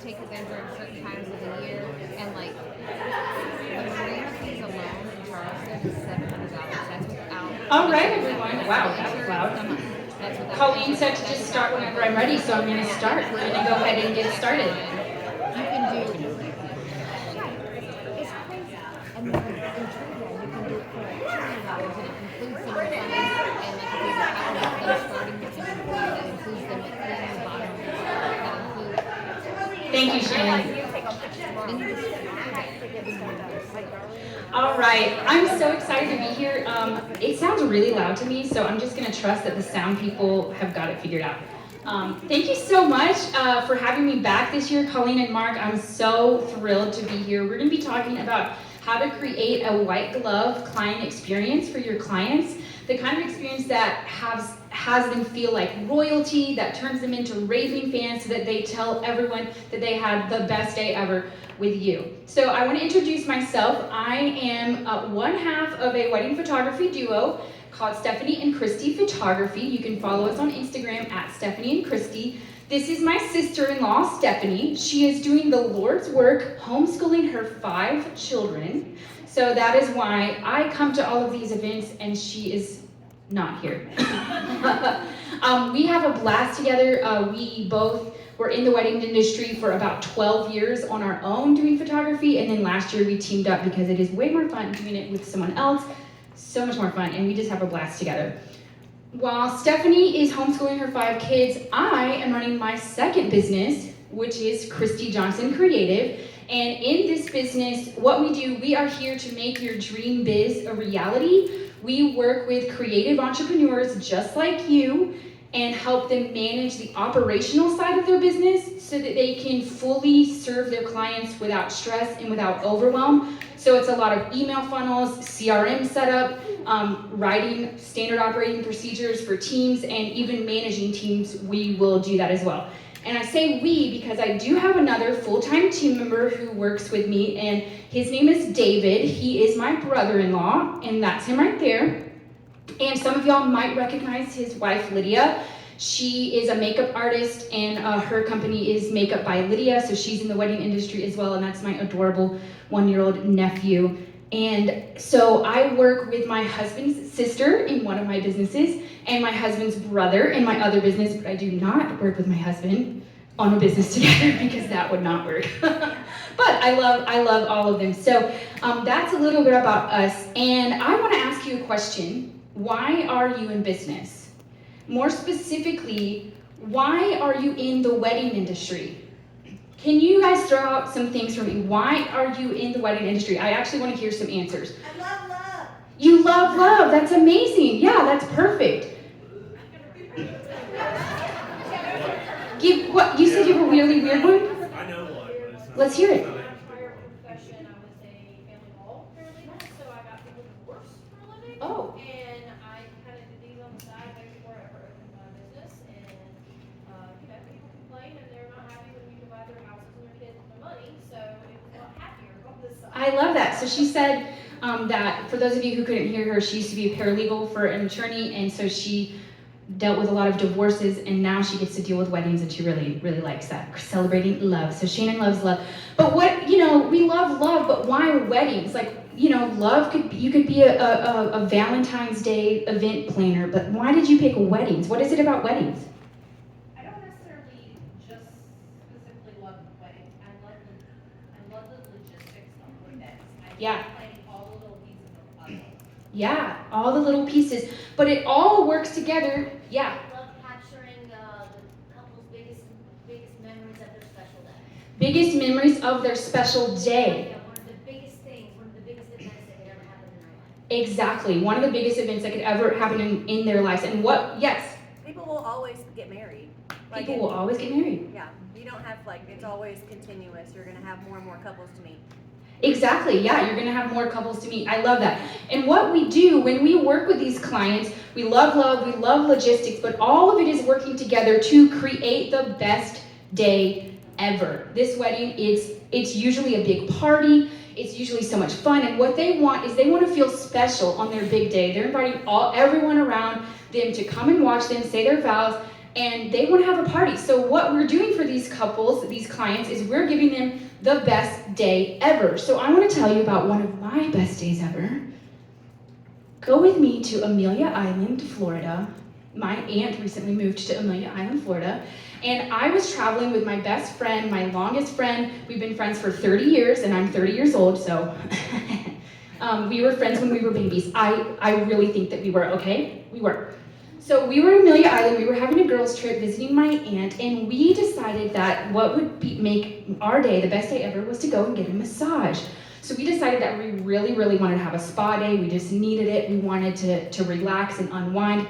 take it there during certain times of the year, and like the marina fees alone in Charleston is $700. That's without. All right, everyone. Wow, that was loud. That's without. Colleen said to just start whenever I'm ready, so I'm going to start. We're going to go ahead and get started. You can do. It's crazy. And then in trivia, you can do it for like $200, and it includes some of the funds. And like if you have a couple starting with them, that includes them at the bottom. That includes. Thank you, Shannon. And you just All right, I'm so excited to be here. It sounds really loud to me, so I'm just going to trust that the sound people have got it figured out. Thank you so much for having me back this year, Colleen and Mark. I'm so thrilled to be here. We're going to be talking about how to create a white glove client experience for your clients, the kind of experience that has them feel like royalty, that turns them into raving fans so that they tell everyone that they had the best day ever with you. So I want to introduce myself. I am one half of a wedding photography duo called Stephanie and Christy Photography. You can follow us on Instagram at Stephanie and Christy. This is my sister-in-law, Stephanie. She is doing the Lord's work, homeschooling her 5 children. So that is why I come to all of these events and she is not here. We have a blast together. We both were in the wedding industry for about 12 years on our own doing photography, and then last year we teamed up because it is way more fun doing it with someone else. So much more fun, and we just have a blast together. While Stephanie is homeschooling her 5 kids, I am running my second business, which is Christy Johnson Creative. And in this business, what we do, we are here to make your dream biz a reality. We work with creative entrepreneurs just like you and help them manage the operational side of their business so that they can fully serve their clients without stress and without overwhelm. So it's a lot of email funnels, CRM setup, writing standard operating procedures for teams, and even managing teams. We will do that as well. And I say we because I do have another full-time team member who works with me, and his name is David. He is my brother-in-law, and that's him right there. And some of y'all might recognize his wife, Lydia. She is a makeup artist, and her company is Makeup by Lydia, so she's in the wedding industry as well, and that's my adorable 1-year-old nephew. And so I work with my husband's sister in one of my businesses, and my husband's brother in my other business, but I do not work with my husband on a business together because that would not work. But I love all of them. So that's a little bit about us, and I want to ask you a question. Why are you in business? More specifically, why are you in the wedding industry? Can you guys throw out some things for me? Why are you in the wedding industry? I actually want to hear some answers. I love love. You love love. That's amazing. Yeah, that's perfect. Give what you said you have a really weird one? I know one, but it's not. Let's hear it. My prior profession, I was a family law paralegal, so I got people divorced for a living. Oh. And I kind of did these on the side before I ever opened my business. And, people complain and they're not happy when you divide their houses and their kids and their money. So it was a lot happier on this side. I love that. So she said that for those of you who couldn't hear her, she used to be a paralegal for an attorney, and so she dealt with a lot of divorces, and now she gets to deal with weddings, and she really, really likes that. Celebrating love. So Shannon loves love. But we love love, but why weddings? Like, love you could be a Valentine's Day event planner, but why did you pick weddings? What is it about weddings? I don't necessarily just specifically love weddings. I love the logistics of events. Yeah. Like planning all the little pieces of the puzzle. Yeah, all the little pieces, but it all works together. Yeah. I love capturing the couple's biggest memories of their special day. Biggest memories of their special day. Yeah, one of the biggest things, one of the biggest events that could ever happen in their life. Exactly, one of the biggest events that could ever happen in their lives. And yes, People will always get married. people will always get married. Yeah, you don't have it's always continuous. You're gonna have more and more couples to meet. Exactly, yeah, you're gonna have more couples to meet. I love that. And what we do when we work with these clients, we love love, we love logistics, but all of it is working together to create the best day ever. This wedding, it's usually a big party. It's usually so much fun, and what they want is they want to feel special on their big day. They're inviting everyone around them to come and watch them say their vows, and they want to have a party. So what we're doing for these couples, these clients, is we're giving them the best day ever. So I want to tell you about one of my best days ever. Go with me to Amelia Island, Florida. My aunt recently moved to Amelia Island, Florida, and I was traveling with my best friend, my longest friend. We've been friends for 30 years, and I'm 30 years old, so we were friends when we were babies. I really think that we were, okay? We were. So we were in Amelia Island, we were having a girls trip visiting my aunt, and we decided that what would make our day, the best day ever, was to go and get a massage. So we decided that we really, really wanted to have a spa day. We just needed it. We wanted to relax and unwind.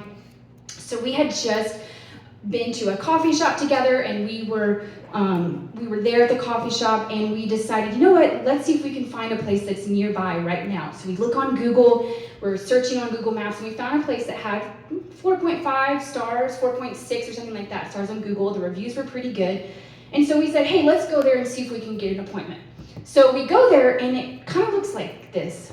So we had just been to a coffee shop together, and we were there at the coffee shop, and we decided, you know what, let's see if we can find a place that's nearby right now. So we look on Google, we're searching on Google Maps, and we found a place that had 4.5 stars, 4.6 or something like that, stars on Google. The reviews were pretty good. And so we said, hey, let's go there and see if we can get an appointment. So we go there, and it kind of looks like this.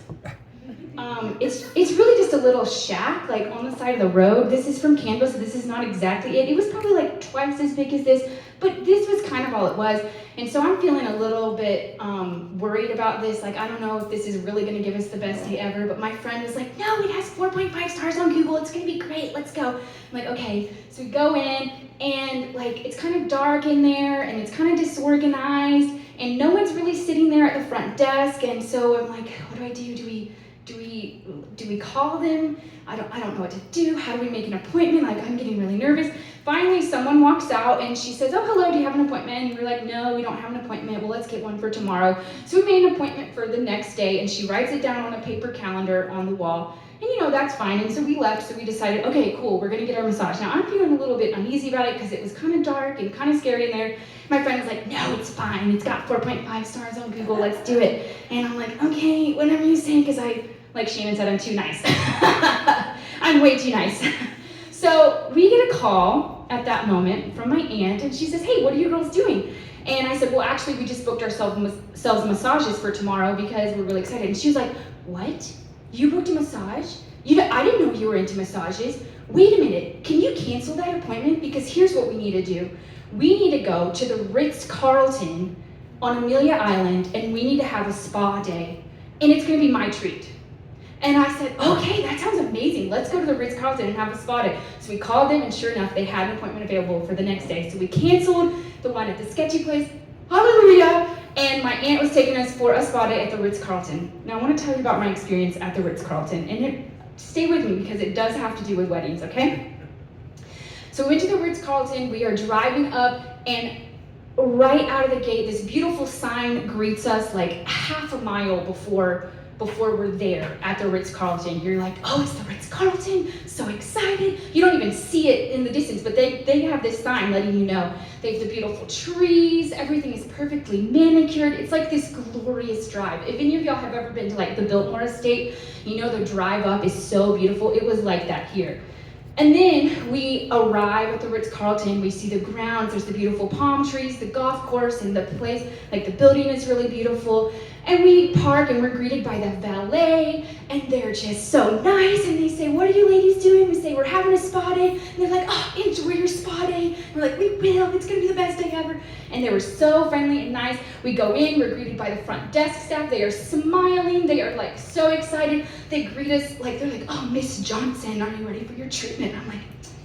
It's really just a little shack, like on the side of the road. This is from Canvas, so this is not exactly it. It was probably like twice as big as this, but this was kind of all it was. And so I'm feeling a little bit worried about this. Like, I don't know if this is really gonna give us the best day ever, but my friend was like, no, it has 4.5 stars on Google. It's gonna be great, let's go. I'm like, okay. So we go in, and like, it's kind of dark in there, and it's kind of disorganized, and no one's really sitting there at the front desk. And so I'm like, what do I do? Do we call them? I don't know what to do. How do we make an appointment? Like, I'm getting really nervous. Finally, someone walks out, and she says, oh, hello, do you have an appointment? And we're like, no, we don't have an appointment. Well, let's get one for tomorrow. So we made an appointment for the next day, and she writes it down on a paper calendar on the wall. And that's fine. And so we left, so we decided, okay, cool, we're gonna get our massage. Now, I'm feeling a little bit uneasy about it because it was kind of dark and kind of scary in there. My friend was like, no, it's fine. It's got 4.5 stars on Google, let's do it. And I'm like, okay, whatever you say, because like Shannon said, I'm too nice. I'm way too nice. So we get a call at that moment from my aunt, and she says, hey, what are you girls doing? And I said, well, actually, we just booked ourselves massages for tomorrow because we're really excited. And she was like, what? You booked a massage? I didn't know you were into massages. Wait a minute, can you cancel that appointment? Because here's what we need to do. We need to go to the Ritz-Carlton on Amelia Island, and we need to have a spa day. And it's gonna be my treat. And I said, okay, that sounds amazing. Let's go to the Ritz-Carlton and have a spa day. So we called them, and sure enough, they had an appointment available for the next day. So we canceled the one at the sketchy place. Hallelujah! And my aunt was taking us for a spa day at the Ritz-Carlton. Now I want to tell you about my experience at the Ritz-Carlton, and stay with me because it does have to do with weddings, okay? So we went to the Ritz-Carlton, we are driving up, and right out of the gate, this beautiful sign greets us like half a mile before we're there at the Ritz-Carlton. You're like, oh, it's the Ritz-Carlton, so excited. You don't even see it in the distance, but they have this sign letting you know. They have the beautiful trees, everything is perfectly manicured. It's like this glorious drive. If any of y'all have ever been to like the Biltmore Estate, you know the drive up is so beautiful. It was like that here. And then we arrive at the Ritz-Carlton, we see the grounds, there's the beautiful palm trees, the golf course, and the place, like the building is really beautiful. And we park, and we're greeted by the valet, and they're just so nice, and they say, what are you ladies doing? We say, we're having a spa day. And they're like, oh, enjoy your spa day. And we're like, we will, it's gonna be the best day ever. And they were so friendly and nice. We go in, we're greeted by the front desk staff. They are smiling, they are like so excited. They greet us like, they're like, oh, Miss Johnson, are you ready for your treatment? I'm like,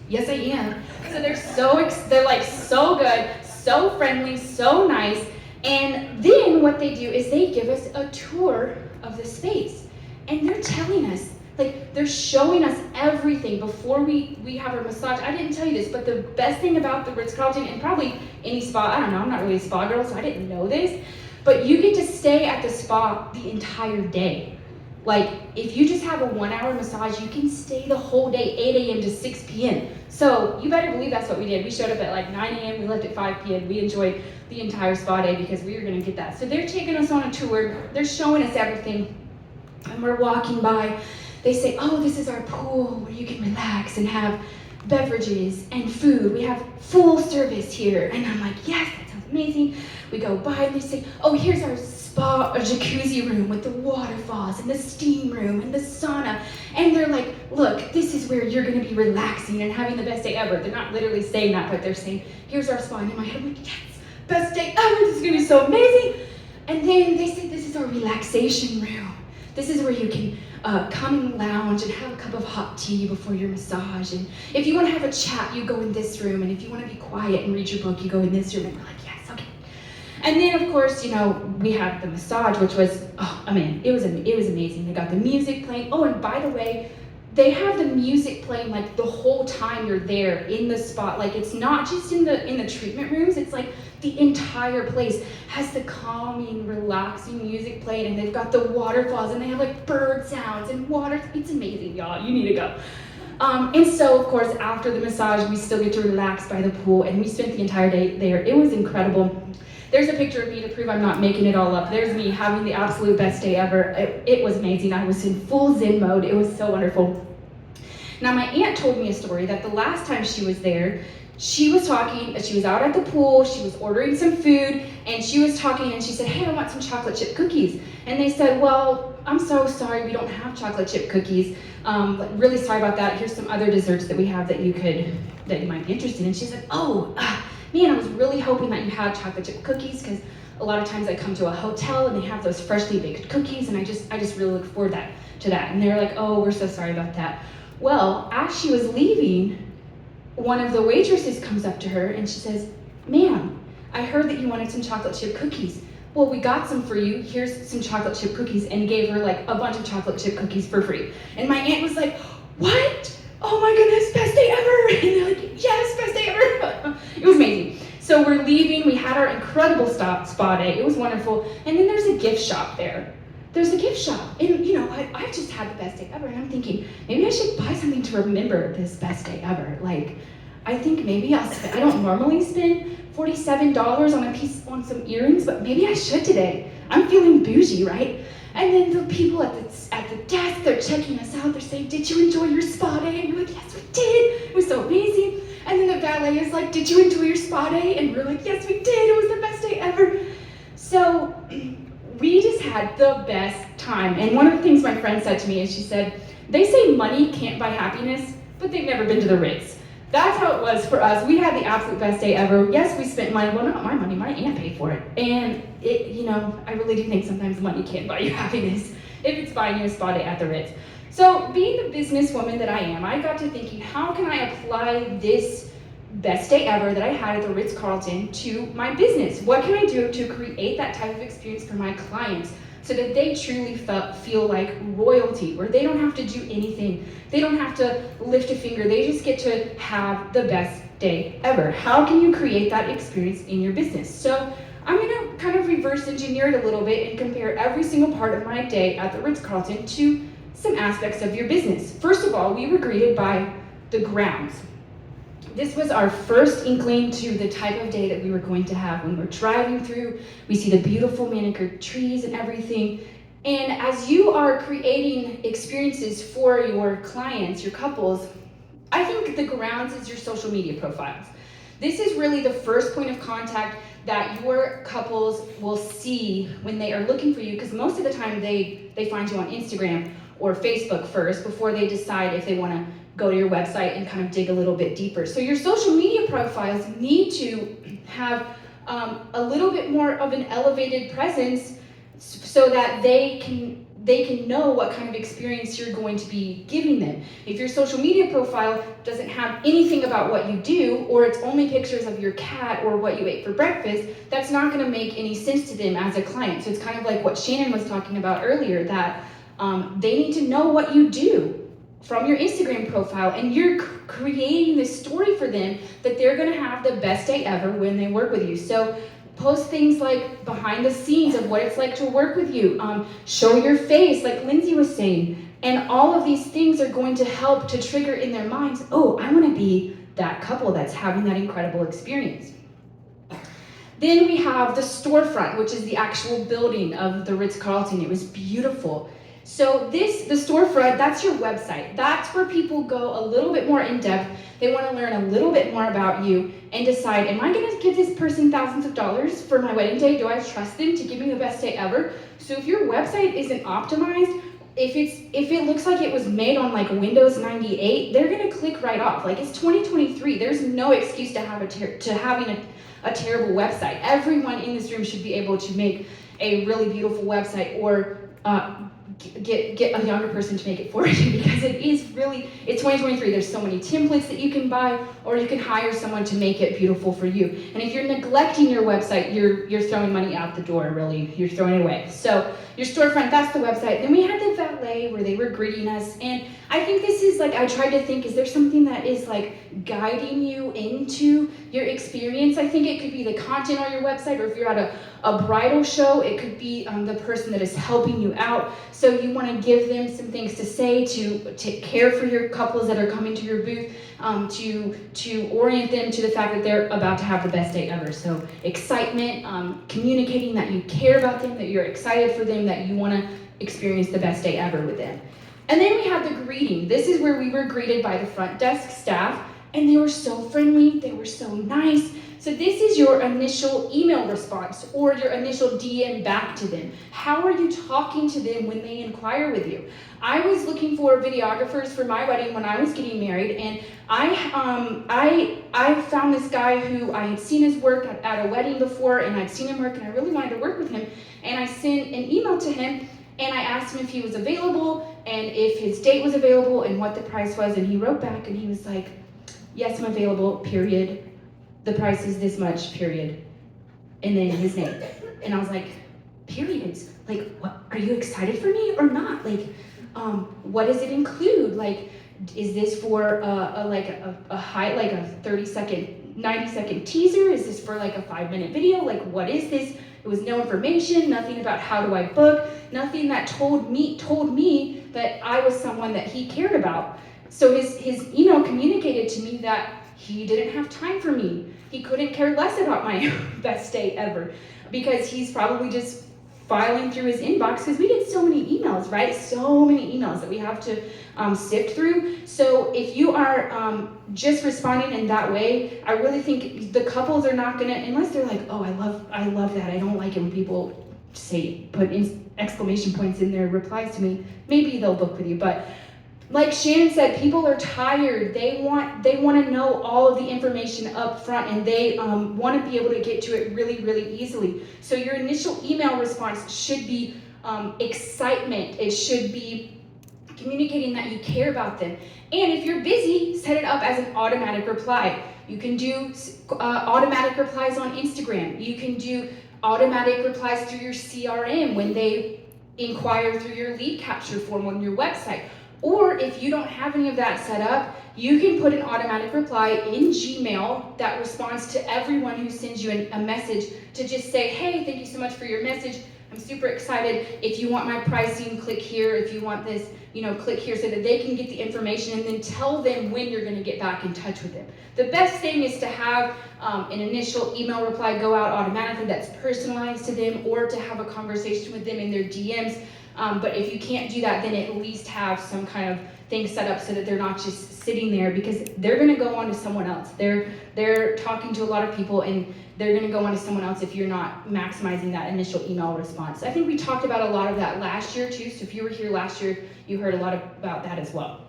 yes, I am. So they're like so good, so friendly, so nice. And then what they do is they give us a tour of the space. And they're telling us, like, they're showing us everything before we have our massage. I didn't tell you this, but the best thing about the Ritz-Carlton, and probably any spa, I don't know, I'm not really a spa girl, so I didn't know this, but you get to stay at the spa the entire day. Like, if you just have a 1 hour massage, you can stay the whole day, 8 a.m. to 6 p.m. So you better believe that's what we did. We showed up at like 9 a.m., we left at 5 p.m. We enjoyed the entire spa day because we were gonna get that. So they're taking us on a tour, they're showing us everything, and we're walking by. They say, oh, this is our pool where you can relax and have beverages and food. We have full service here. And I'm like, yes, that sounds amazing. We go by and they say, oh, here's our spa, a jacuzzi room with the waterfalls and the steam room and the sauna. And they're like, look, this is where you're gonna be relaxing and having the best day ever. They're not literally saying that, but they're saying, here's our spa. And in my head, I'm like, yes, best day ever, this is gonna be so amazing. And then they say, this is our relaxation room. This is where you can come and lounge and have a cup of hot tea before your massage. And if you want to have a chat, you go in this room. And if you want to be quiet and read your book, you go in this room. And we're like, yes, okay. And then, of course, we had the massage, which was, it was amazing. They got the music playing. Oh, and by the way, they have the music playing like the whole time you're there in the spot. Like it's not just in the treatment rooms. It's like the entire place has the calming, relaxing music playing, and they've got the waterfalls, and they have like bird sounds and water. It's amazing, y'all. You need to go. And so, of course, after the massage, we still get to relax by the pool, and we spent the entire day there. It was incredible. There's a picture of me to prove I'm not making it all up. There's me having the absolute best day ever. It was amazing. I was in full Zen mode. It was so wonderful. Now, my aunt told me a story that the last time she was there, she was out at the pool, she was ordering some food, and she was talking, and she said, hey, I want some chocolate chip cookies. And they said, well, I'm so sorry, we don't have chocolate chip cookies. Really sorry about that. Here's some other desserts that we have that you might be interested in. And she said, man, I was really hoping that you had chocolate chip cookies, because a lot of times I come to a hotel and they have those freshly baked cookies, and I just really look forward to that. And they're like, oh, we're so sorry about that. Well, as she was leaving, one of the waitresses comes up to her and she says, ma'am, I heard that you wanted some chocolate chip cookies. Well, we got some for you. Here's some chocolate chip cookies, and gave her like a bunch of chocolate chip cookies for free. And my aunt was like, what? Oh my goodness, best day ever. And they're like, yes, best day ever. It was amazing. So we're leaving. We had our incredible spa day. It was wonderful. And then there's a gift shop there. There's a gift shop, and I've just had the best day ever, and I'm thinking, maybe I should buy something to remember this best day ever. Like, I think maybe I don't normally spend $47 on some earrings, but maybe I should today. I'm feeling bougie, right? And then the people at the desk, they're checking us out, they're saying, did you enjoy your spa day? And we're like, yes, we did, it was so amazing. And then the valet is like, did you enjoy your spa day? And we're like, yes, we did, it was the best day ever. So, we just had the best time. And one of the things my friend said to me is she said, they say money can't buy happiness, but they've never been to the Ritz. That's how it was for us. We had the absolute best day ever. Yes, we spent money. Well, not my money, my aunt paid for it. And I really do think sometimes money can't buy you happiness if it's buying you a spa day at the Ritz. So being the businesswoman that I am, I got to thinking, how can I apply this best day ever that I had at the Ritz-Carlton to my business? What can I do to create that type of experience for my clients so that they truly feel like royalty, where they don't have to do anything, they don't have to lift a finger, they just get to have the best day ever? How can you create that experience in your business? So I'm gonna kind of reverse engineer it a little bit and compare every single part of my day at the Ritz-Carlton to some aspects of your business. First of all, we were greeted by the grounds. This was our first inkling to the type of day that we were going to have. When we're driving through, we see the beautiful manicured trees and everything. And as you are creating experiences for your clients, your couples, I think the grounds is your social media profiles. This is really the first point of contact that your couples will see when they are looking for you, because most of the time they find you on Instagram or Facebook first before they decide if they want to go to your website and kind of dig a little bit deeper. So your social media profiles need to have a little bit more of an elevated presence so that they can know what kind of experience you're going to be giving them. If your social media profile doesn't have anything about what you do, or it's only pictures of your cat or what you ate for breakfast, that's not going to make any sense to them as a client. So it's kind of like what Shannon was talking about earlier, that they need to know what you do from your Instagram profile, and you're creating this story for them that they're gonna have the best day ever when they work with you. So post things like behind the scenes of what it's like to work with you, show your face like Lindsay was saying, and all of these things are going to help to trigger in their minds, oh, I wanna be that couple that's having that incredible experience. Then we have the storefront, which is the actual building of the Ritz-Carlton. It was beautiful. So the storefront, that's your website. That's where people go a little bit more in depth. They want to learn a little bit more about you and decide, am I going to give this person thousands of dollars for my wedding day? Do I trust them to give me the best day ever? So if your website isn't optimized, if it looks like it was made on like Windows 98, they're going to click right off. Like, it's 2023. There's no excuse to having a terrible website. Everyone in this room should be able to make a really beautiful website, or get a younger person to make it for you, because it's 2023. There's so many templates that you can buy, or you can hire someone to make it beautiful for you. And if you're neglecting your website, you're throwing money out the door, really. You're throwing it away. So your storefront, that's the website. Then we had the valet where they were greeting us, and I think this is like, I tried to think, is there something that is like guiding you into your experience? I think it could be the content on your website, or if you're at a bridal show, it could be the person that is helping you out. So you want to give them some things to say, to care for your couples that are coming to your booth, to orient them to the fact that they're about to have the best day ever. So excitement, communicating that you care about them, that you're excited for them, that you want to experience the best day ever with them. And then we had the greeting. This is where we were greeted by the front desk staff, and they were so friendly, they were so nice. So this is your initial email response, or your initial DM back to them. How are you talking to them when they inquire with you? I was looking for videographers for my wedding when I was getting married, and I found this guy who I had seen his work at a wedding before, and I'd seen him work, and I really wanted to work with him. And I sent an email to him, and I asked him if he was available, and if his date was available, and what the price was. And he wrote back, and he was like, yes, I'm available, period. The price is this much, period. And then his name. And I was like, periods? Like, what, are you excited for me or not? Like, what does it include? Like, is this for a 30-second, 90-second teaser? Is this for like a 5-minute video? Like, what is this? It was no information, nothing about how do I book, nothing that told me that I was someone that he cared about. So his email communicated to me that he didn't have time for me. He couldn't care less about my best day ever, because he's probably just filing through his inbox, because we get so many emails, right? So many emails that we have to sift through. So if you are just responding in that way, I really think the couples are not gonna, unless they're like, oh, I love that. I don't like it when people put exclamation points in their replies to me. Maybe they'll book with you, but like Shannon said, people are tired. They want to know all of the information up front, and they want to be able to get to it really, really easily. So your initial email response should be excitement. It should be communicating that you care about them. And if you're busy, set it up as an automatic reply. You can do automatic replies on Instagram. You can do automatic replies through your CRM when they inquire through your lead capture form on your website. Or if you don't have any of that set up, you can put an automatic reply in Gmail that responds to everyone who sends you a message, to just say, hey, thank you so much for your message. I'm super excited. If you want my pricing, click here. If you want this, click here, so that they can get the information, and then tell them when you're going to get back in touch with them. The best thing is to have an initial email reply go out automatically that's personalized to them, or to have a conversation with them in their DMs. But if you can't do that, then at least have some kind of thing set up so that they're not just sitting there, because they're going to go on to someone else. They're talking to a lot of people, and they're going to go on to someone else if you're not maximizing that initial email response. I think we talked about a lot of that last year too, so if you were here last year, you heard a lot about that as well.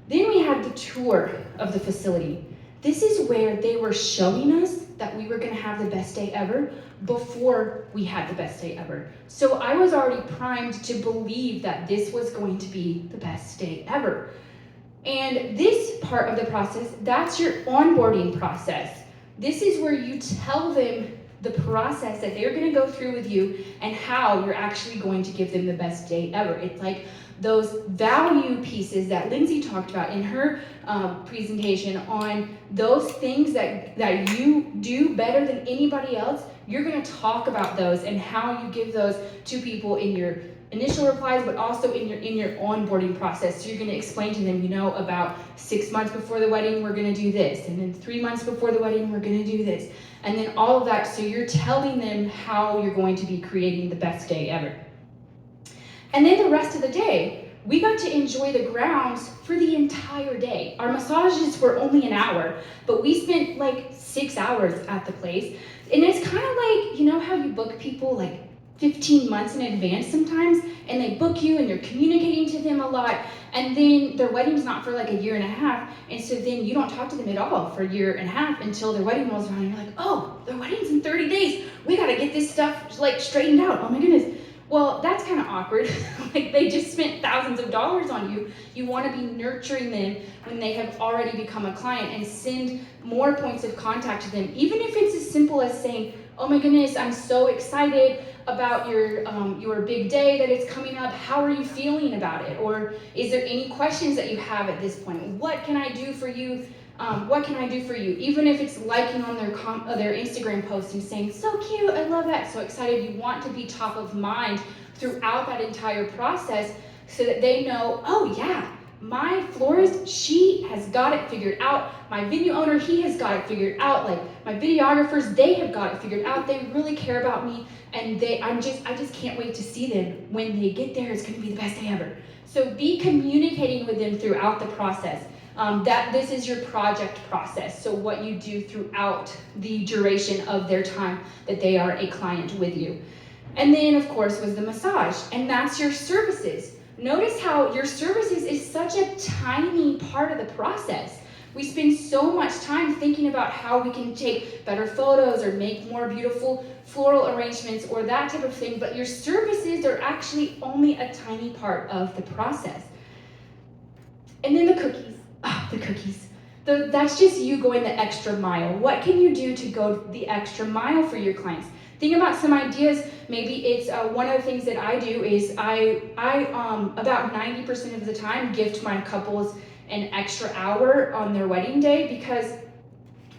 Then we had the tour of the facility. This is where they were showing us that we were going to have the best day ever before we had the best day ever. So I was already primed to believe that this was going to be the best day ever. And this part of the process, that's your onboarding process. This is where you tell them the process that they're going to go through with you, and how you're actually going to give them the best day ever. It's like those value pieces that Lindsay talked about in her presentation on those things that you do better than anybody else. You're going to talk about those and how you give those to people in your initial replies, but also in your onboarding process. So you're going to explain to them, about 6 months before the wedding, we're going to do this. And then 3 months before the wedding, we're going to do this. And then all of that. So you're telling them how you're going to be creating the best day ever. And then the rest of the day, we got to enjoy the grounds for the entire day. Our massages were only an hour, but we spent like 6 hours at the place. And it's kind of like, you know how you book people like 15 months in advance sometimes, and they book you and you're communicating to them a lot, and then their wedding's not for like a year and a half, and so then you don't talk to them at all for a year and a half until their wedding rolls around, and you're like, oh, their wedding's in 30 days. We gotta get this stuff like straightened out. Oh my goodness. Well, that's kind of awkward. Like they just spent thousands of dollars on you. You want to be nurturing them when they have already become a client and send more points of contact to them. Even if it's as simple as saying, oh my goodness, I'm so excited about your big day that it's coming up. How are you feeling about it? Or is there any questions that you have at this point? What can I do for you? What can I do for you? Even if it's liking on their Instagram post and saying, so cute, I love that, so excited. You want to be top of mind throughout that entire process so that they know, oh yeah, my florist, she has got it figured out. My venue owner, he has got it figured out. Like my videographers, they have got it figured out. They really care about me, and I just can't wait to see them when they get there. It's going to be the best day ever. So be communicating with them throughout the process. That this is your project process. So what you do throughout the duration of their time that they are a client with you. And then of course was the massage, and that's your services. Notice how your services is such a tiny part of the process. We spend so much time thinking about how we can take better photos or make more beautiful floral arrangements or that type of thing, but your services are actually only a tiny part of the process. And then the cookies. The cookies. That's just you going the extra mile. What can you do to go the extra mile for your clients? Think about some ideas. Maybe it's one of the things that I do is I about 90% of the time gift my couples an extra hour on their wedding day, because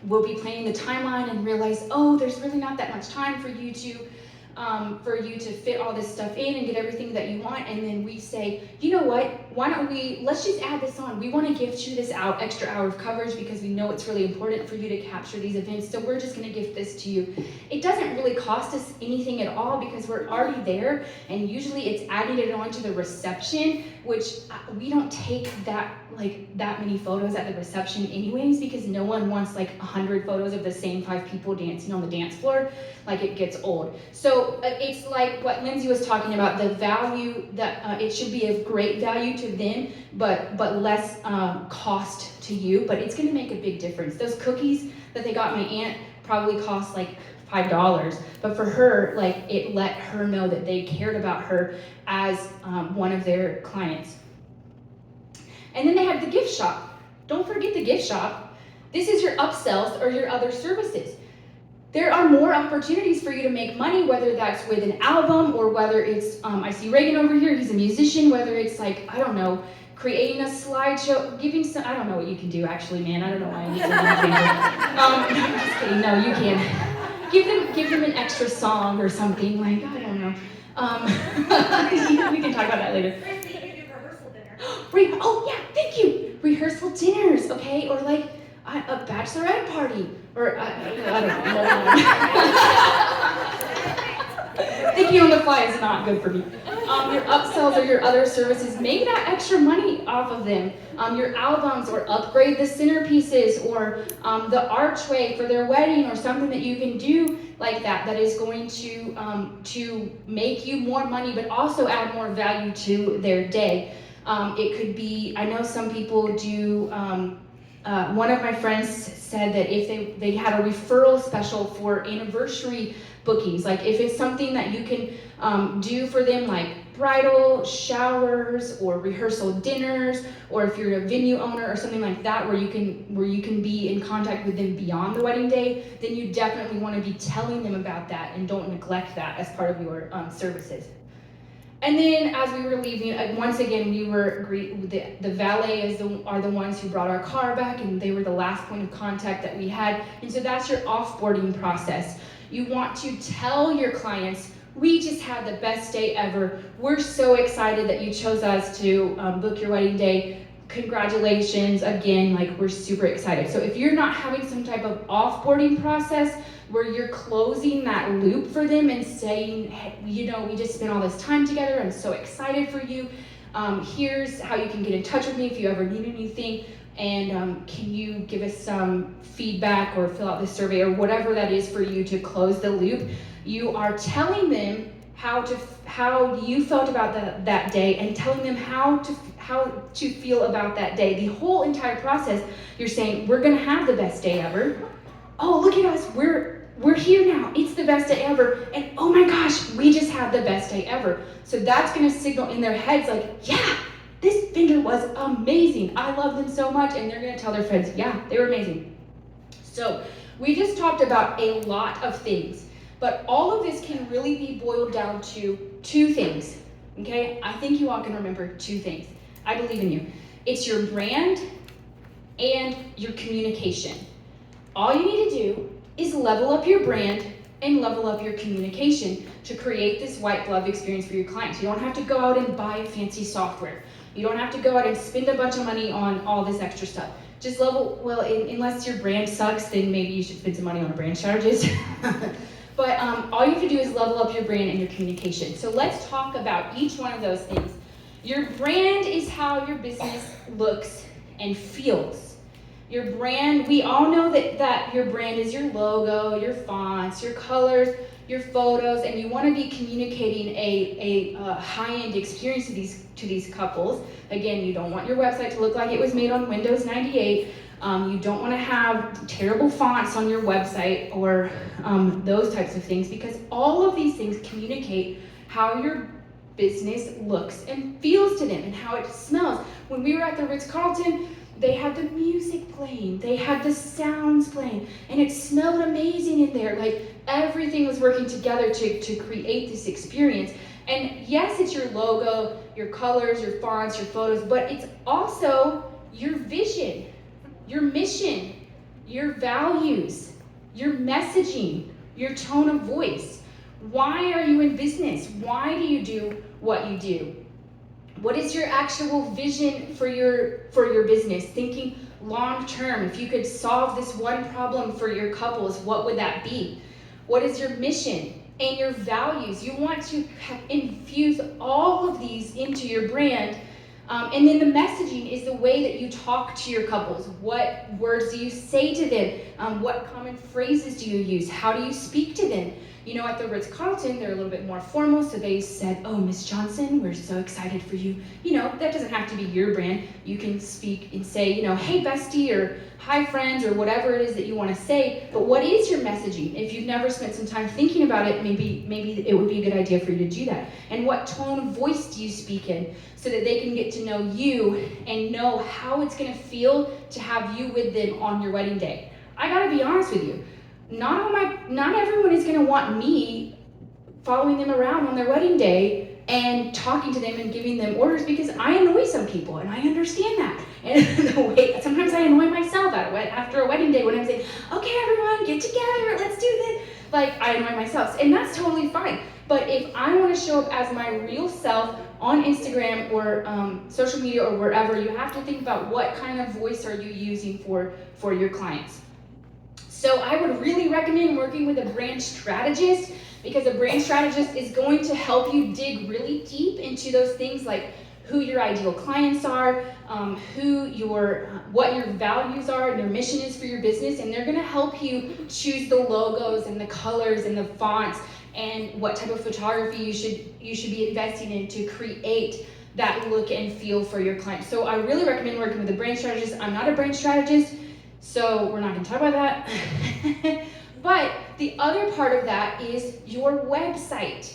we'll be planning the timeline and realize, oh, there's really not that much time for you to fit all this stuff in and get everything that you want. And then we say, you know what, why don't let's just add this on. We want to gift you this extra hour of coverage because we know it's really important for you to capture these events. So we're just going to gift this to you. It doesn't really cost us anything at all because we're already there. And usually it's adding it on to the reception, which we don't take that many photos at the reception anyways, because no one wants like 100 photos of the same 5 people dancing on the dance floor. Like it gets old. So it's like what Lindsay was talking about, the value that it should be of great value to them, but less cost to you, but it's gonna make a big difference. Those cookies that they got my aunt probably cost like $5, but for her, like it let her know that they cared about her as one of their clients. And then they have the gift shop. Don't forget the gift shop. This is your upsells or your other services. There are more opportunities for you to make money, whether that's with an album or whether it's, I see Reagan over here, he's a musician, whether it's like, I don't know, creating a slideshow, giving some, I don't know what you can do actually, man. I don't know why I need to no, I'm just kidding. No, you can. Give them an extra song or something, like, I don't know. We can talk about that later. Oh yeah, thank you. Rehearsal dinners, okay? Or like a bachelorette party. Or I don't know. Thinking on the fly is not good for me. Your upsells or your other services, make that extra money off of them. Your albums, or upgrade the centerpieces, or the archway for their wedding, or something that you can do like that is going to make you more money, but also add more value to their day. It could be, I know some people do, one of my friends said that if they had a referral special for anniversary bookings, like if it's something that you can do for them, like bridal showers or rehearsal dinners, or if you're a venue owner or something like that, where you can be in contact with them beyond the wedding day, then you definitely want to be telling them about that and don't neglect that as part of your services. And then as we were leaving, once again, we were the valet are the ones who brought our car back, and they were the last point of contact that we had. And so that's your offboarding process. You want to tell your clients, we just had the best day ever. We're so excited that you chose us to book your wedding day. Congratulations again, like we're super excited. So if you're not having some type of offboarding process, where you're closing that loop for them and saying, hey, you know, we just spent all this time together. I'm so excited for you. Here's how you can get in touch with me if you ever need anything. And can you give us some feedback or fill out this survey or whatever that is for you to close the loop. You are telling them how you felt about that day and telling them how to feel about that day. The whole entire process, you're saying, we're gonna have the best day ever. Oh, look at us, we're here now. It's the best day ever. And oh my gosh, we just had the best day ever. So that's gonna signal in their heads like, yeah, this vendor was amazing. I love them so much. And they're gonna tell their friends, yeah, they were amazing. So we just talked about a lot of things, but all of this can really be boiled down to 2 things, okay? I think you all can remember 2 things. I believe in you. It's your brand and your communication. All you need to do is level up your brand and level up your communication to create this white glove experience for your clients. You don't have to go out and buy fancy software. You don't have to go out and spend a bunch of money on all this extra stuff. Just unless your brand sucks, then maybe you should spend some money on a brand strategist. But all you have to do is level up your brand and your communication. So let's talk about each one of those things. Your brand is how your business looks and feels. Your brand, we all know that your brand is your logo, your fonts, your colors, your photos, and you want to be communicating a high-end experience to these couples. Again, you don't want your website to look like it was made on Windows 98. You don't want to have terrible fonts on your website or those types of things, because all of these things communicate how your business looks and feels to them and how it smells. When we were at the Ritz-Carlton, they had the music playing, they had the sounds playing, and it smelled amazing in there. Like everything was working together to create this experience. And yes, it's your logo, your colors, your fonts, your photos, but it's also your vision, your mission, your values, your messaging, your tone of voice. Why are you in business? Why do you do what you do? What is your actual vision for your business? Thinking long term, if you could solve this one problem for your couples, what would that be? What is your mission and your values? You want to infuse all of these into your brand. And then the messaging is the way that you talk to your couples. What words do you say to them? What common phrases do you use? How do you speak to them? You know, at the Ritz-Carlton, they're a little bit more formal, so they said, oh, Miss Johnson, we're so excited for you. You know, that doesn't have to be your brand. You can speak and say, you know, hey, bestie, or hi, friends, or whatever it is that you want to say. But what is your messaging? If you've never spent some time thinking about it, maybe it would be a good idea for you to do that. And what tone of voice do you speak in so that they can get to know you and know how it's going to feel to have you with them on your wedding day? I got to be honest with you. Not everyone is going to want me following them around on their wedding day and talking to them and giving them orders, because I annoy some people, and I understand that. And sometimes I annoy myself after a wedding day when I'm saying, okay, everyone, get together, let's do this. Like, I annoy myself, and that's totally fine. But if I want to show up as my real self on Instagram or social media or wherever, you have to think about what kind of voice are you using for your clients. So I would really recommend working with a brand strategist, because a brand strategist is going to help you dig really deep into those things like who your ideal clients are, what your values are and your mission is for your business, and they're going to help you choose the logos and the colors and the fonts and what type of photography you should be investing in to create that look and feel for your clients. So I really recommend working with a brand strategist. I'm not a brand strategist, so we're not going to talk about that. But the other part of that is your website.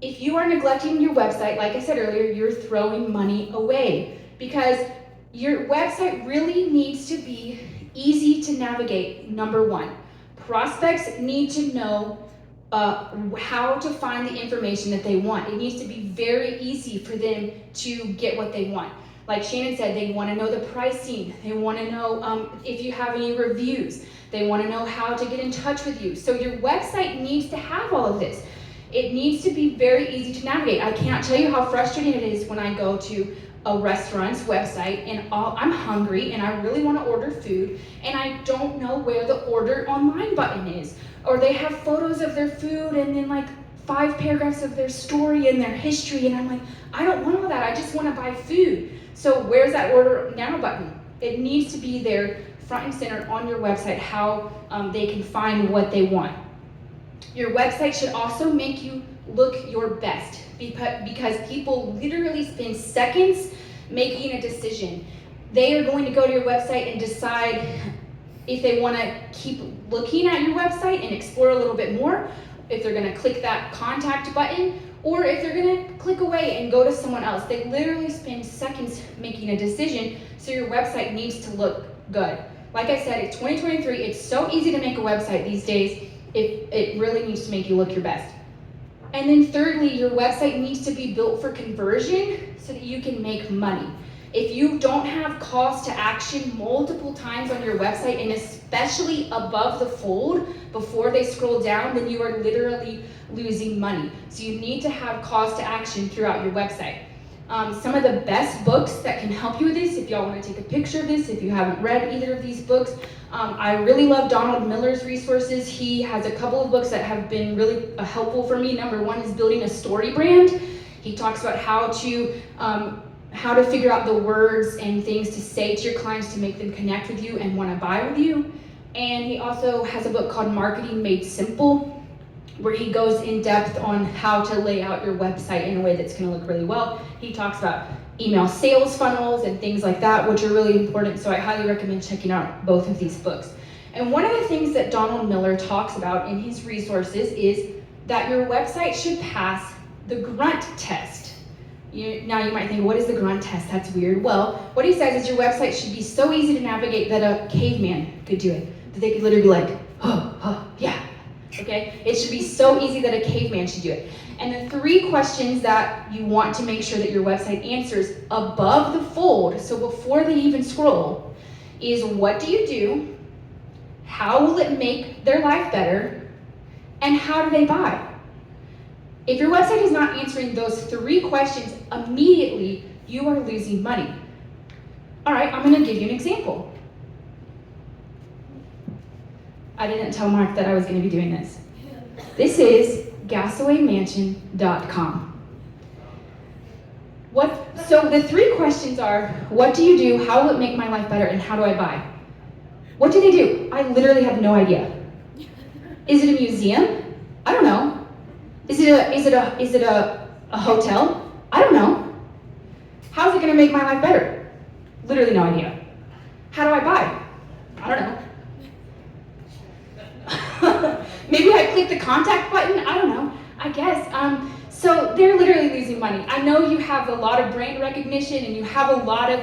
If you are neglecting your website, like I said earlier, you're throwing money away, because your website really needs to be easy to navigate. Number one, prospects need to know how to find the information that they want. It needs to be very easy for them to get what they want. Like Shannon said, they want to know the pricing. They want to know if you have any reviews. They want to know how to get in touch with you. So your website needs to have all of this. It needs to be very easy to navigate. I can't tell you how frustrating it is when I go to a restaurant's website and I'm hungry and I really want to order food and I don't know where the order online button is. or they have photos of their food and then like 5 paragraphs of their story and their history, and I'm like, I don't want all that, I just want to buy food. So where's that order now button? It needs to be there front and center on your website, how they can find what they want. Your website should also make you look your best, because people literally spend seconds making a decision. They are going to go to your website and decide if they want to keep looking at your website and explore a little bit more, if they're going to click that contact button, or if they're going to click away and go to someone else. They literally spend seconds making a decision, so your website needs to look good. Like I said, it's 2023, it's so easy to make a website these days. It really needs to make you look your best. And then thirdly, your website needs to be built for conversion so that you can make money. If you don't have calls to action multiple times on your website, and especially above the fold before they scroll down, then you are literally losing money. So you need to have calls to action throughout your website. Some of the best books that can help you with this, if y'all want to take a picture of this, if you haven't read either of these books, I really love Donald Miller's resources. He has a couple of books that have been really helpful for me. Number one is Building a Story Brand. He talks about how to figure out the words and things to say to your clients to make them connect with you and want to buy with you. And he also has a book called Marketing Made Simple, where he goes in depth on how to lay out your website in a way that's going to look really well. He talks about email sales funnels and things like that, which are really important. So I highly recommend checking out both of these books. And one of the things that Donald Miller talks about in his resources is that your website should pass the grunt test. Now you might think, what is the grunt test? That's weird. Well, what he says is your website should be so easy to navigate that a caveman could do it. That they could literally be like, yeah. Okay? It should be so easy that a caveman should do it. And the 3 questions that you want to make sure that your website answers above the fold, so before they even scroll, is what do you do? How will it make their life better? And how do they buy? If your website is not answering those 3 questions immediately, you are losing money. All right, I'm going to give you an example. I didn't tell Mark that I was going to be doing this. This is gasawaymansion.com. So the 3 questions are, what do you do, how will it make my life better, and how do I buy? What do they do? I literally have no idea. Is it a museum? I don't know. Is it a hotel? I don't know. How's it going to make my life better? Literally no idea. How do I buy? I don't know. Maybe I click the contact button, I don't know, I guess. So they're literally losing money. I know you have a lot of brand recognition and you have a lot of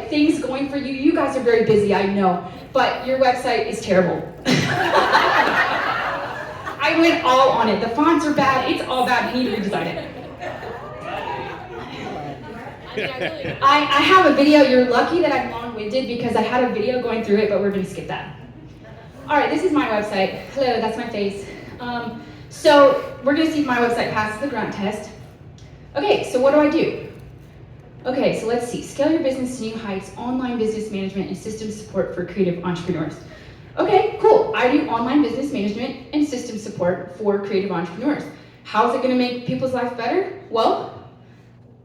things going for you. You guys are very busy, I know, but your website is terrible. I went all on it. The fonts are bad, it's all bad, you need to redesign it. I have a video, you're lucky that I'm long-winded because I had a video going through it, but we're gonna skip that. All right, this is my website. Hello, that's my face. So we're gonna see if my website passes the grunt test. Okay, so what do I do? Okay, so let's see. Scale your business to new heights, online business management, and systems support for creative entrepreneurs. Okay, cool. I do online business management and system support for creative entrepreneurs. How is it gonna make people's life better? Well,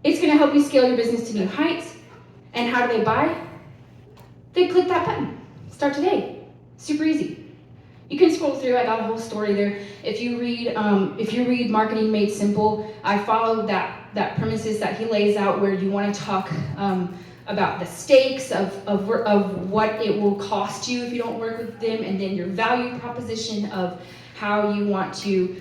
it's gonna help you scale your business to new heights. And how do they buy? They click that button. Start today. Super easy. You can scroll through, I got a whole story there. If you read Marketing Made Simple, I follow that premises that he lays out where you want to talk about the stakes of what it will cost you if you don't work with them, and then your value proposition of how you want to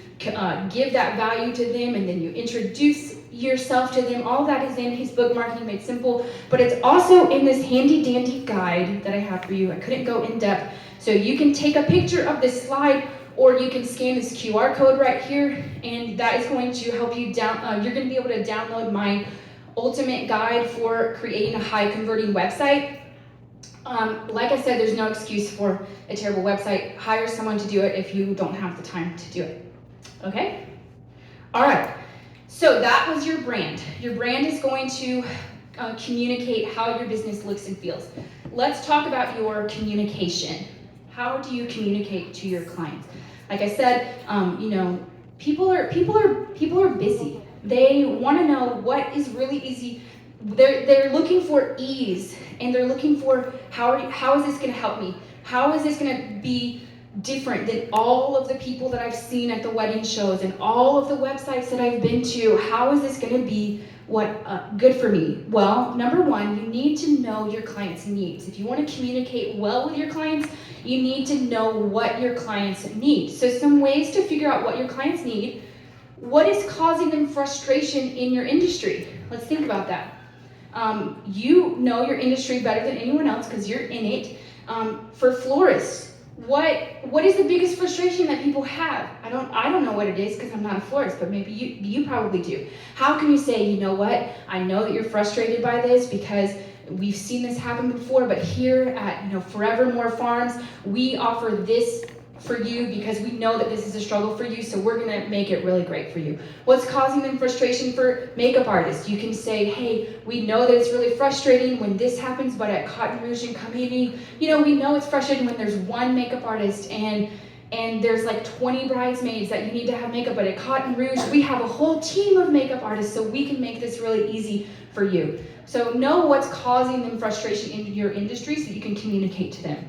give that value to them, and then you introduce yourself to them. All that is in his book, Marketing Made Simple, but it's also in this handy dandy guide that I have for you. I couldn't go in depth, so you can take a picture of this slide, or you can scan this QR code right here, and that is going to help you you're going to be able to download my ultimate guide for creating a high converting website. Like I said, there's no excuse for a terrible website. Hire someone to do it if you don't have the time to do it. Okay? All right. So that was your brand. Your brand is going to communicate how your business looks and feels. Let's talk about your communication. How do you communicate to your clients? Like I said, people are busy. They want to know what is really easy. They're looking for ease, and they're looking for how is this going to help me? How is this going to be different than all of the people that I've seen at the wedding shows and all of the websites that I've been to? How is this going to be good for me? Well, number one, you need to know your clients' needs. If you want to communicate well with your clients, you need to know what your clients need. So some ways to figure out what your clients need. What is causing them frustration in your industry? Let's think about that. You know your industry better than anyone else because you're in it. For florists, what is the biggest frustration that people have? I don't know what it is because I'm not a florist, but maybe you probably do. How can you say, you know what? I know that you're frustrated by this because we've seen this happen before, but here at Forevermore Farms, we offer this for you because we know that this is a struggle for you, so we're gonna make it really great for you. What's causing them frustration for makeup artists? You can say, hey, we know that it's really frustrating when this happens, but at Cotton Rouge and Community, we know it's frustrating when there's one makeup artist and there's like 20 bridesmaids that you need to have makeup, but at Cotton Rouge, we have a whole team of makeup artists, so we can make this really easy for you. So know what's causing them frustration in your industry so you can communicate to them.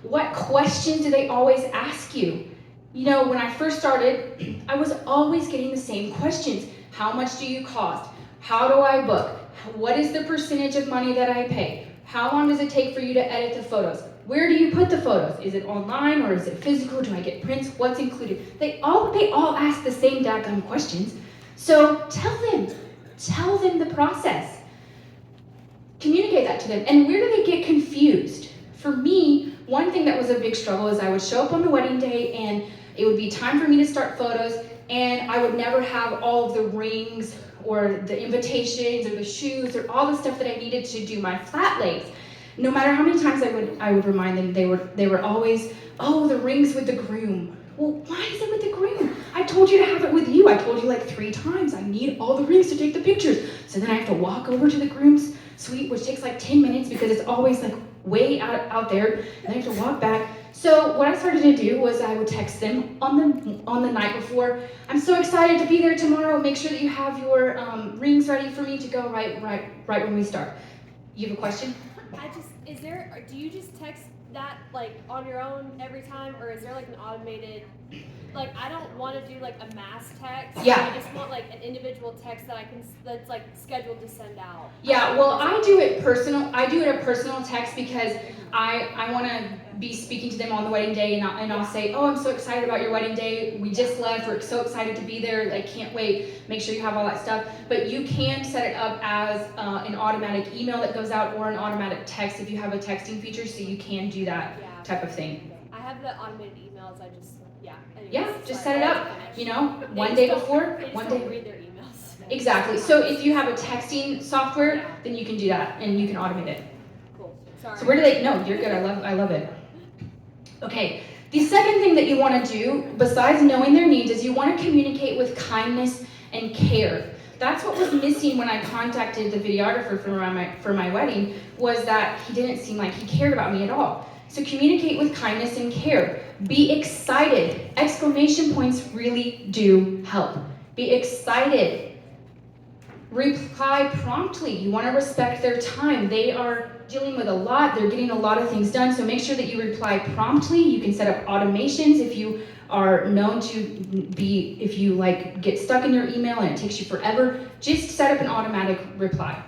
What questions do they always ask you? When I first started, I was always getting the same questions. How much do you cost? How do I book? What is the percentage of money that I pay? How long does it take for you to edit the photos? Where do you put the photos? Is it online or is it physical? Do I get prints? What's included? They all ask the same daggone questions. So tell them the process. Communicate that to them. And where do they get confused? For me, one thing that was a big struggle is I would show up on the wedding day and it would be time for me to start photos and I would never have all of the rings or the invitations or the shoes or all the stuff that I needed to do my flat lays. No matter how many times I would remind them, they were always, oh, the ring's with the groom. Well, why is it with the groom? I told you to have it with you. I told you like 3 times. I need all the rings to take the pictures. So then I have to walk over to the groom's suite, which takes like 10 minutes because it's always like way out there, and I have to walk back. So what I started to do was I would text them on the night before. I'm so excited to be there tomorrow. Make sure that you have your rings ready for me to go right when we start. You have a question? Do you just text that like on your own every time, or is there like an automated, like I don't want to do like a mass text. Yeah. I just want like an individual text that's like scheduled to send out. Yeah, well I do it a personal text because I want to be speaking to them on the wedding day and I'll say, oh, I'm so excited about your wedding day. We just left. We're so excited to be there. I can't wait. Make sure you have all that stuff. But you can set it up as an automatic email that goes out or an automatic text if you have a texting feature, so you can do that type of thing. I have the automated emails. Anyways, Yeah, just set sorry, it I up. have to finish. One day before, They just one don't day. read their emails. Exactly. So if you have a texting software, then you can do that and you can automate it. Cool. Sorry. So where do they? No, you're good. I love it. Okay. The second thing that you want to do, besides knowing their needs, is you want to communicate with kindness and care. That's what was missing when I contacted the videographer for my wedding, was that he didn't seem like he cared about me at all. So communicate with kindness and care. Be excited. Exclamation points really do help. Be excited. Reply promptly. You want to respect their time. They are dealing with a lot. They're getting a lot of things done. So make sure that you reply promptly. You can set up automations if you are known to be, if you like get stuck in your email and it takes you forever, just set up an automatic reply.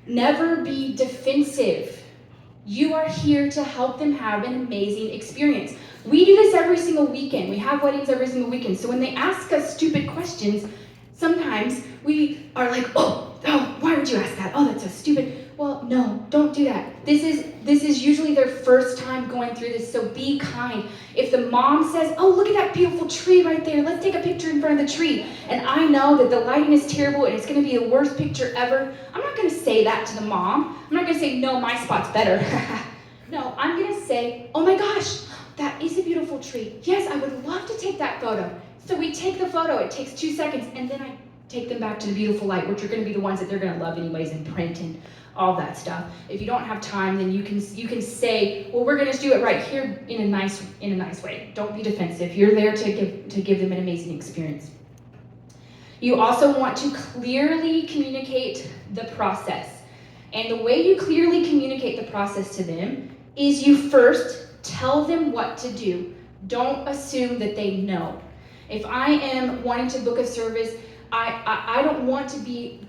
Never be defensive. You are here to help them have an amazing experience. We do this every single weekend. We have weddings every single weekend. So when they ask us stupid questions, sometimes we are like, oh, why would you ask that? Oh, that's so stupid. Well, no, don't do that. This is usually their first time going through this, so be kind. If the mom says, oh, look at that beautiful tree right there, let's take a picture in front of the tree, and I know that the lighting is terrible and it's gonna be the worst picture ever, I'm not gonna say that to the mom. I'm not gonna say, no, my spot's better. No, I'm gonna say, oh my gosh, that is a beautiful tree. Yes, I would love to take that photo. So we take the photo, it takes 2 seconds, and then take them back to the beautiful light, which are going to be the ones that they're going to love anyways in print and all that stuff. If you don't have time, then you can say, well, we're going to do it right here in a nice way. Don't be defensive. You're there to give them an amazing experience. You also want to clearly communicate the process. And the way you clearly communicate the process to them is you first tell them what to do. Don't assume that they know. If I am wanting to book a service, I don't want to be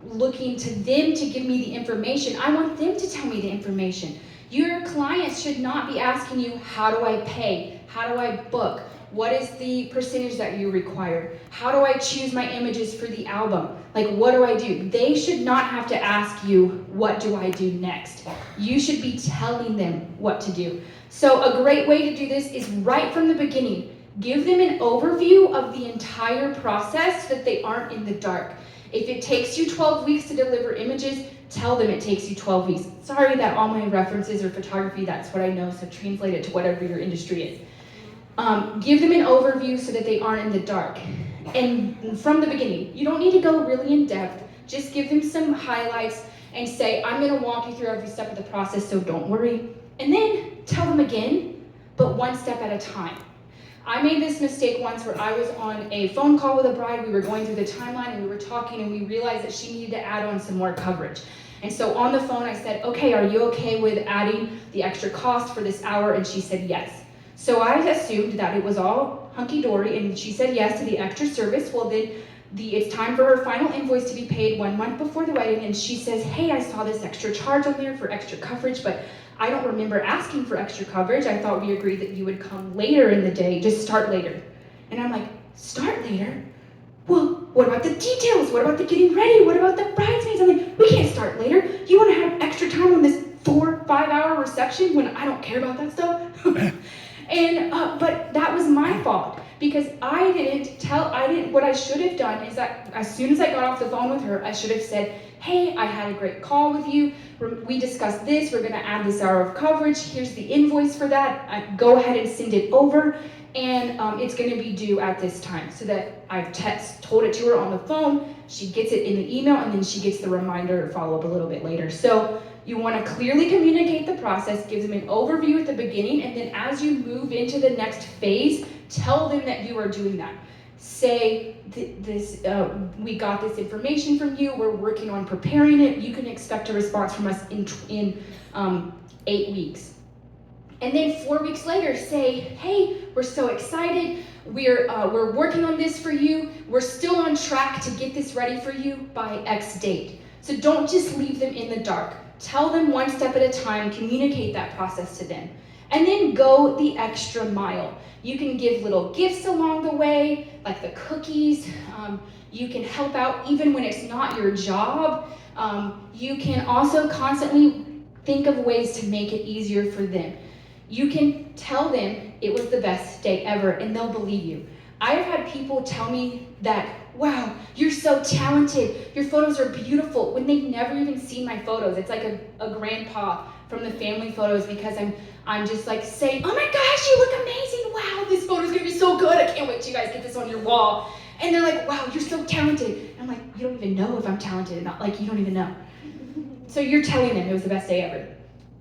looking to them to give me the information. I want them to tell me the information. Your clients should not be asking you, how do I pay? How do I book? What is the percentage that you require? How do I choose my images for the album? Like, what do I do? They should not have to ask you, what do I do next? You should be telling them what to do. So a great way to do this is right from the beginning. Give them an overview of the entire process so that they aren't in the dark. If it takes you 12 weeks to deliver images, tell them it takes you 12 weeks. Sorry that all my references are photography, that's what I know, so translate it to whatever your industry is. Give them an overview so that they aren't in the dark. And from the beginning, you don't need to go really in depth, just give them some highlights and say, I'm gonna walk you through every step of the process, so don't worry. And then tell them again, but one step at a time. I made this mistake once where I was on a phone call with a bride. We were going through the timeline and we were talking and we realized that she needed to add on some more coverage. And so on the phone I said, okay, are you okay with adding the extra cost for this hour? And she said yes. So I assumed that it was all hunky-dory and she said yes to the extra service. Well then it's time for her final invoice to be paid 1 month before the wedding, and she says, hey, I saw this extra charge on there for extra coverage, but I don't remember asking for extra coverage. I thought we agreed that you would come later in the day, just start later. And I'm like, start later? Well, what about the details? What about the getting ready? What about the bridesmaids? I'm like, we can't start later. You want to have extra time on this 4-5 hour reception when I don't care about that stuff? And, but that was my fault because what I should have done is that as soon as I got off the phone with her, I should have said, hey, I had a great call with you. We discussed this. We're going to add this hour of coverage. Here's the invoice for that. Go ahead and send it over. And it's going to be due at this time. So that I've told it to her on the phone. She gets it in the email, and then she gets the reminder to follow up a little bit later. So you want to clearly communicate the process, give them an overview at the beginning, and then as you move into the next phase, tell them that you are doing that. Say, we got this information from you, we're working on preparing it, you can expect a response from us in 8 weeks. And then 4 weeks later, say, hey, we're so excited, we're working on this for you, we're still on track to get this ready for you by X date. So don't just leave them in the dark. Tell them one step at a time, communicate that process to them. And then go the extra mile. You can give little gifts along the way, like the cookies. You can help out even when it's not your job. You can also constantly think of ways to make it easier for them. You can tell them it was the best day ever, and they'll believe you. I've had people tell me that, wow, you're so talented, your photos are beautiful, when they've never even seen my photos. It's like a grandpa from the family photos because I'm just like saying, oh my gosh, you look amazing, wow, this photo's gonna be so good, I can't wait till you guys get this on your wall. And they're like, wow, you're so talented. And I'm like, you don't even know if I'm talented or not, like you don't even know. So you're telling them it was the best day ever.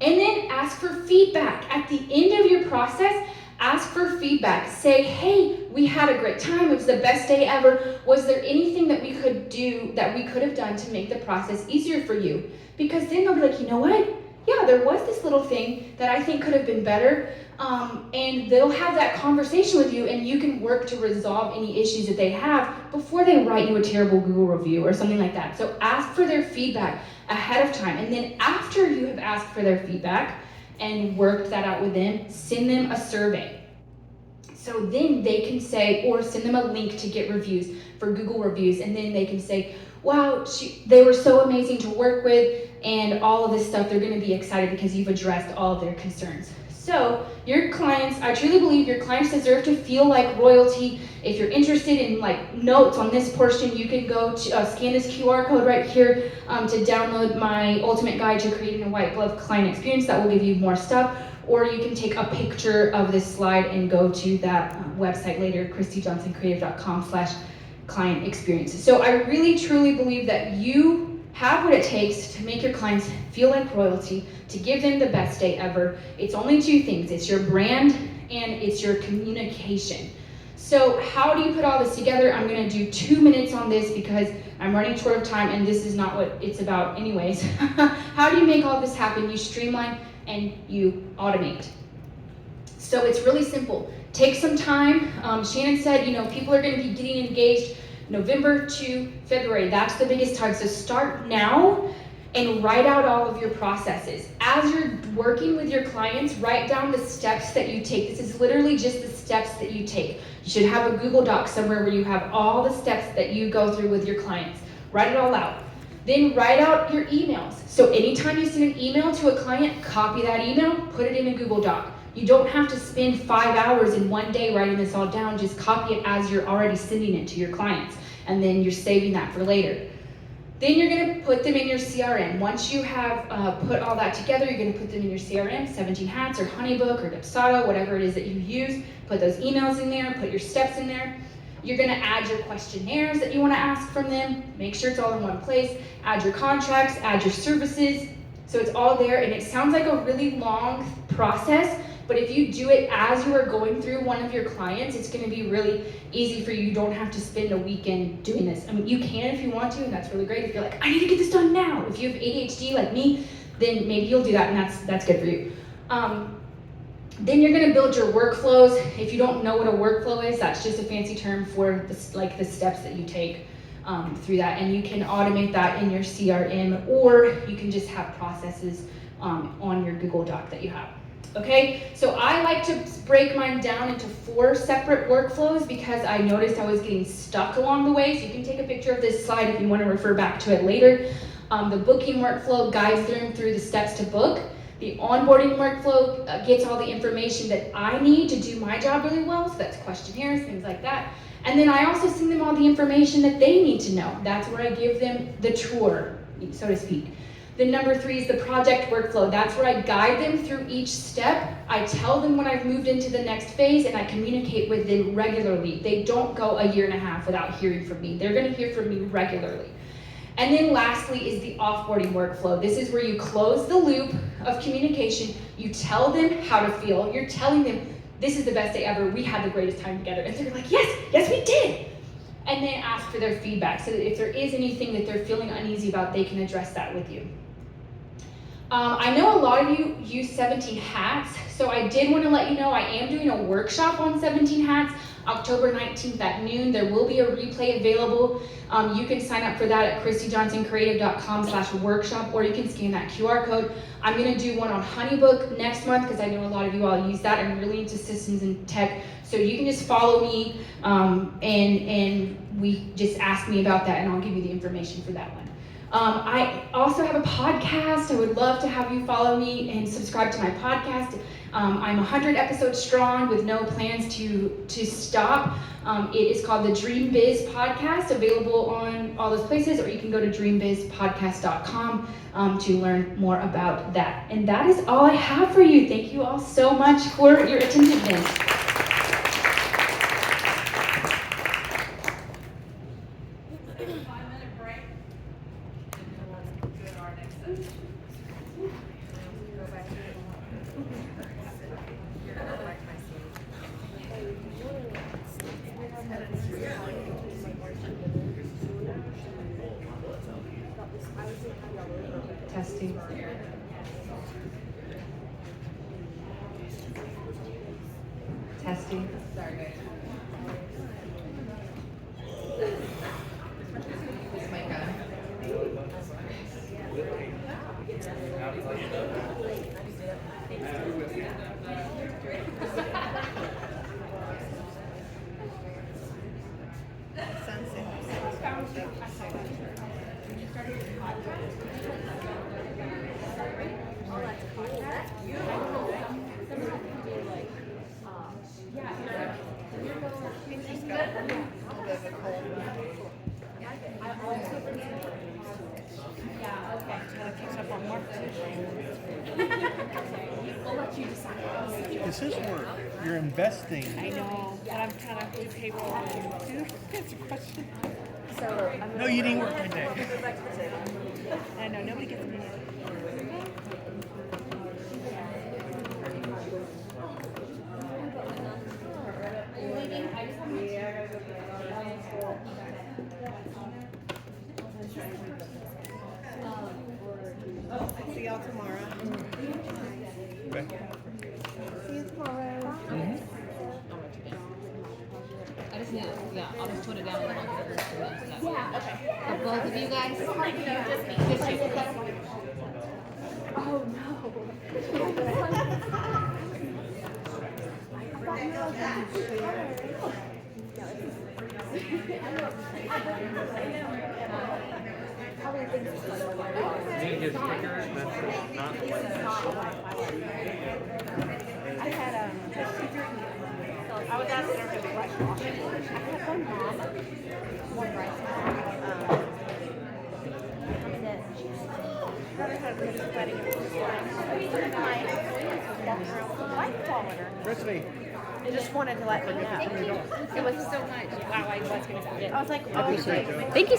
And then ask for feedback. At the end of your process, ask for feedback. Say, hey, we had a great time. It was the best day ever. Was there anything that we could do, that we could have done to make the process easier for you? Because then they'll be like, you know what? Yeah, there was this little thing that I think could have been better. And they'll have that conversation with you, and you can work to resolve any issues that they have before they write you a terrible Google review or something like that. So ask for their feedback ahead of time. And then after you have asked for their feedback and worked that out with them, send them a survey. So then they can say, or send them a link to get reviews for Google reviews, and then they can say, wow, they were so amazing to work with, and all of this stuff. They're going to be excited because you've addressed all of their concerns. So your clients, I truly believe your clients deserve to feel like royalty. If you're interested in like notes on this portion, you can go to scan this QR code right here to download my ultimate guide to creating a white glove client experience. That will give you more stuff. Or you can take a picture of this slide and go to that website later, ChristyJohnsonCreative.com/. client experiences. So I really truly believe that you have what it takes to make your clients feel like royalty, to give them the best day ever. It's only two things. It's your brand and it's your communication. So how do you put all this together? I'm gonna do 2 minutes on this because I'm running short of time and this is not what it's about anyways. How do you make all this happen? You streamline and you automate. So it's really simple. Take some time. Shannon said, people are gonna be getting engaged November to February. That's the biggest time. So start now and write out all of your processes. As you're working with your clients, write down the steps that you take. This is literally just the steps that you take. You should have a Google Doc somewhere where you have all the steps that you go through with your clients. Write it all out. Then write out your emails. So anytime you send an email to a client, copy that email, put it in a Google Doc. You don't have to spend 5 hours in one day writing this all down. Just copy it as you're already sending it to your clients. And then you're saving that for later. Then you're gonna put them in your CRM. Once you have put all that together, you're gonna put them in your CRM, 17 Hats or Honeybook or Dipsado, whatever it is that you use. Put those emails in there, put your steps in there. You're gonna add your questionnaires that you wanna ask from them. Make sure it's all in one place. Add your contracts, add your services. So it's all there, and it sounds like a really long process, but if you do it as you are going through one of your clients, it's gonna be really easy for you. You don't have to spend a weekend doing this. I mean, you can if you want to, and that's really great. If you're like, I need to get this done now. If you have ADHD like me, then maybe you'll do that, and that's good for you. Then you're gonna build your workflows. If you don't know what a workflow is, that's just a fancy term for the steps that you take through that. And you can automate that in your CRM, or you can just have processes on your Google Doc that you have. Okay, so I like to break mine down into 4 separate workflows because I noticed I was getting stuck along the way. So you can take a picture of this slide if you want to refer back to it later. The booking workflow guides them through the steps to book. The onboarding workflow gets all the information that I need to do my job really well. So that's questionnaires, things like that. And then I also send them all the information that they need to know. That's where I give them the tour, so to speak. Then number 3 is the project workflow. That's where I guide them through each step. I tell them when I've moved into the next phase, and I communicate with them regularly. They don't go a year and a half without hearing from me. They're gonna hear from me regularly. And then lastly is the offboarding workflow. This is where you close the loop of communication. You tell them how to feel. You're telling them, this is the best day ever. We had the greatest time together. And they're like, yes, we did. And then ask for their feedback so that if there is anything that they're feeling uneasy about, they can address that with you. I know a lot of you use 17 Hats, so I did want to let you know I am doing a workshop on 17 Hats, October 19th at noon. There will be a replay available. You can sign up for that at christyjohnsoncreative.com/workshop, or you can scan that QR code. I'm going to do one on Honeybook next month because I know a lot of you all use that. I'm really into systems and tech, so you can just follow me and we just ask me about that, and I'll give you the information for that one. I also have a podcast. I would love to have you follow me and subscribe to my podcast. I'm 100 episodes strong with no plans to stop. It is called the Dream Biz Podcast, available on all those places, or you can go to dreambizpodcast.com to learn more about that. And that is all I have for you. Thank you all so much for your attentiveness. Testing. Testing. Sorry, guys. This mic on. I'll let you decide. This is work. You're investing. I know, but I'm trying to do payroll and answer questions. So I'm No, you didn't work today. I know, nobody gets me. See y'all tomorrow. Okay. see you tomorrow. I just need to, yeah, I'll just put it down and then I'll get it to them. So Yeah. Okay. for both of you guys, just you. Oh no. I had I was asking her if it was like washing. I had one mom, one rice Brother had a really wedding and it was like, my employees was walking around with a light falling her. Brittany. I just wanted to let me know. It was so much. Wow, I was gonna say it. I was like, oh, Appreciate it. Thank you.